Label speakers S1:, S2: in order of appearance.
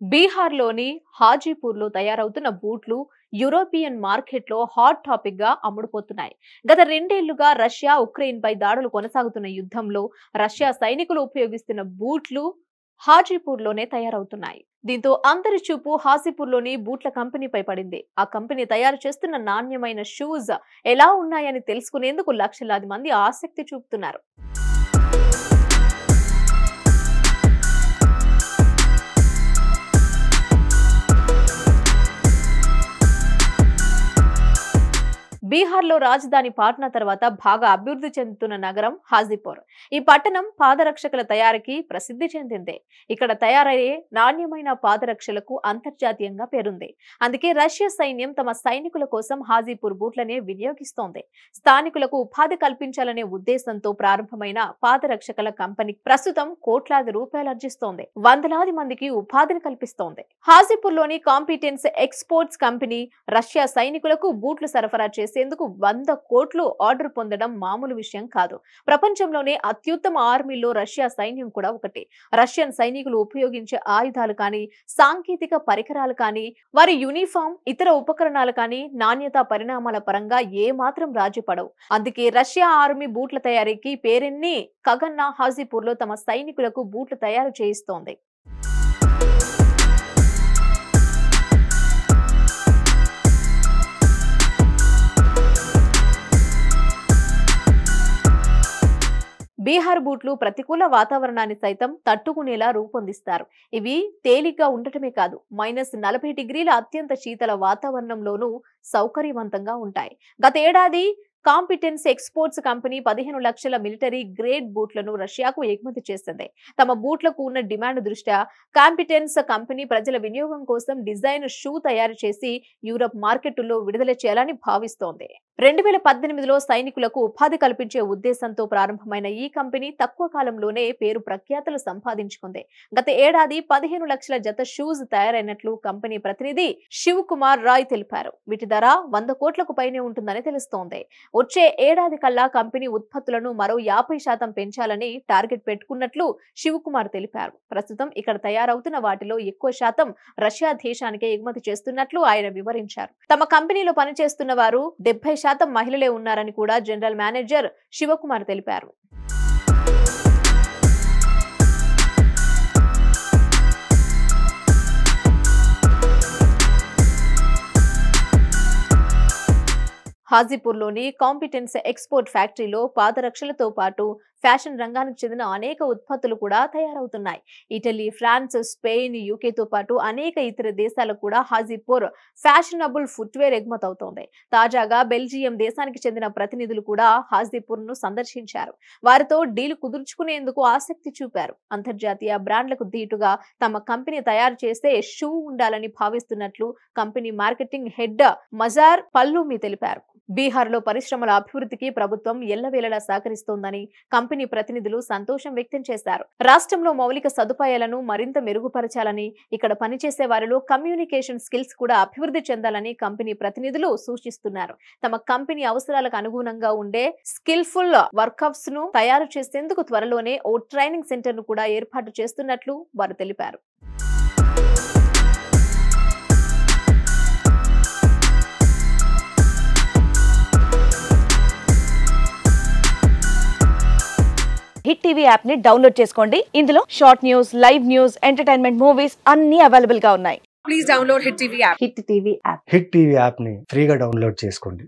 S1: బీహార్లోని హాజీపూర్లో తయారవుతున్న బూట్లు యూరోపియన్ మార్కెట్లో హాట్ టాపిక్ గా అమ్ముడుపోతున్నాయి. గత 2 ఏళ్లుగా రష్యా ఉక్రెయిన్ పై దాడులు కొనసాగుతున్న యుద్ధంలో రష్యా సైనికులు ఉపయోగిస్తున్న బూట్లు హాజీపూర్లోనే తయారవుతున్నాయి. దీంతో అందరి చూపు హాజీపూర్లోని బూట్ల కంపెనీపై పడింది. ఆ కంపెనీ తయారు చేస్తున్న నాణ్యమైన షూస్ ఎలా ఉన్నాయని తెలుసుకునేందుకు లక్షలాది మంది ఆసక్తి చూపుతున్నారు. బీహార్లో రాజధాని పాట్నా తర్వాత బాగా అభివృద్ధి చెందుతున్న నగరం హాజీపూర్. ఈ పట్టణం పాదరక్షకుల తయారీకి ప్రసిద్ధి చెందింది. ఇక్కడ తయారయ్యే నాణ్యమైన పాదరక్షలకు అంతర్జాతీయంగా పేరుంది. అందుకే రష్యా సైన్యం తమ సైనికుల కోసం హాజీపూర్ బూట్లనే వినియోగిస్తోంది. స్థానికులకు ఉపాధి కల్పించాలనే ఉద్దేశంతో ప్రారంభమైన పాదరక్షకుల కంపెనీ ప్రస్తుతం కోట్లాది రూపాయలు ఆర్జిస్తోంది. వందలాది మందికి ఉపాధిని కల్పిస్తోంది. హాజీపూర్లోని కాంపిటెన్స్ ఎక్స్పోర్ట్స్ కంపెనీ రష్యా సైనికులకు బూట్లు సరఫరా చేసేందుకు 100 కోట్లు ఆర్డర్ పొందడం మామూలు విషయం కాదు. ప్రపంచంలోనే అత్యుత్తమ ఆర్మీల్లో రష్యా సైన్యం కూడా ఒకటి. రష్యన్ సైనికులు ఉపయోగించే ఆయుధాలు కానీ, సాంకేతిక పరికరాలు కానీ, వారి యూనిఫామ్, ఇతర ఉపకరణాలు కానీ నాణ్యత పరిణామాల పరంగా ఏమాత్రం రాజీ పడవు. అందుకే రష్యా ఆర్మీ బూట్ల తయారీకి పేరెన్ని కగన్నా హాజీపూర్లో తమ సైనికులకు బూట్లు తయారు చేయిస్తోంది. బీహార్ బూట్లు ప్రతికూల వాతావరణాన్ని సైతం తట్టుకునేలా రూపొందిస్తారు. ఇవి తేలిగ్గా ఉండటమే కాదు, -40 డిగ్రీల అత్యంత శీతల వాతావరణంలోనూ సౌకర్యవంతంగా ఉంటాయి. గత ఏడాది కాంపిటెన్స్ ఎక్స్పోర్ట్స్ కంపెనీ 15 లక్షల మిలిటరీ గ్రేడ్ బూట్లను రష్యాకు ఎగుమతి చేసింది. తమ బూట్లకు ఉన్న డిమాండ్ దృష్ట్యా కాంపిటెన్స్ కంపెనీ ప్రజల వినియోగం కోసం డిజైన్ షూ తయారు చేసి యూరప్ మార్కెట్లో విడుదల చేయాలని భావిస్తోంది. 2018లో సైనికులకు ఉపాధి కల్పించే ఉద్దేశంతో ప్రారంభమైన ఈ కంపెనీ తక్కువ కాలంలోనే పేరు ప్రఖ్యాతులు సంపాదించుకుంది. గత ఏడాది 15 లక్షల జత షూస్ తయారైనట్లు కంపెనీ ప్రతినిధి శివ్ కుమార్ రాయ్ తెలిపారు. వీటి ధర 100 కోట్లకు పైనే ఉంటుందని తెలుస్తోంది. వచ్చే ఏడాది కల్లా కంపెనీ ఉత్పత్తులను మరో 50% పెంచాలని టార్గెట్ పెట్టుకున్నట్లు శివ్ కుమార్ తెలిపారు. ప్రస్తుతం ఇక్కడ తయారవుతున్న వాటిలో ఎక్కువ శాతం రష్యా దేశానికే ఎగుమతి చేస్తున్నట్లు ఆయన వివరించారు. తమ కంపెనీలో పనిచేస్తున్న వారు 70% మహిళలే ఉన్నారని కూడా జనరల్ మేనేజర్ శివకుమార్ తెలిపారు. హాజీపూర్లోని కాంపిటెన్స్ ఎక్స్పోర్ట్ ఫ్యాక్టరీలో పాదరక్షలతో పాటు ఫ్యాషన్ రంగానికి చెందిన అనేక ఉత్పత్తులు కూడా తయారవుతున్నాయి. ఇటలీ, ఫ్రాన్స్, స్పెయిన్, యూకేతో పాటు అనేక ఇతర దేశాలకు కూడా హాజీపూర్ ఫ్యాషనబుల్ ఫుట్వేర్ ఎగుమతవుతోంది. తాజాగా బెల్జియం దేశానికి చెందిన ప్రతినిధులు కూడా హాజీపూర్ ను సందర్శించారు. వారితో డీల్ కుదుర్చుకునేందుకు ఆసక్తి చూపారు. అంతర్జాతీయ బ్రాండ్లకు ధీటుగా తమ కంపెనీ తయారు చేసే షూ ఉండాలని భావిస్తున్నట్లు కంపెనీ మార్కెటింగ్ హెడ్ మజార్ పల్లూమి తెలిపారు. బీహార్లో పరిశ్రమల అభివృద్ధికి ప్రభుత్వం ఎల్లవేళలా సహకరిస్తోందని కంపెనీ ప్రతినిధులు సంతోషం వ్యక్తం చేశారు. రాష్ట్రంలో మౌలిక సదుపాయాలను మరింత మెరుగుపరచాలని, ఇక్కడ పనిచేసే వారిలో కమ్యూనికేషన్ స్కిల్స్ కూడా అభివృద్ధి చెందాలని కంపెనీ ప్రతినిధులు సూచిస్తున్నారు. తమ కంపెనీ అవసరాలకు అనుగుణంగా ఉండే స్కిల్ఫుల్ వర్కర్స్ ను తయారు చేసేందుకు త్వరలోనే ఓ ట్రైనింగ్ సెంటర్ ను కూడా ఏర్పాటు చేస్తున్నట్లు వారు తెలిపారు.
S2: హిట్ టీవీ యాప్ ని డౌన్లోడ్ చేసుకోండి. ఇందులో short news, live news, entertainment movies అన్ని అవైలబుల్ గా ఉన్నాయి.
S3: Please download hit TV app.
S2: Hit TV app
S4: hit TV app ని ఫ్రీగా డౌన్లోడ్ చేసుకోండి.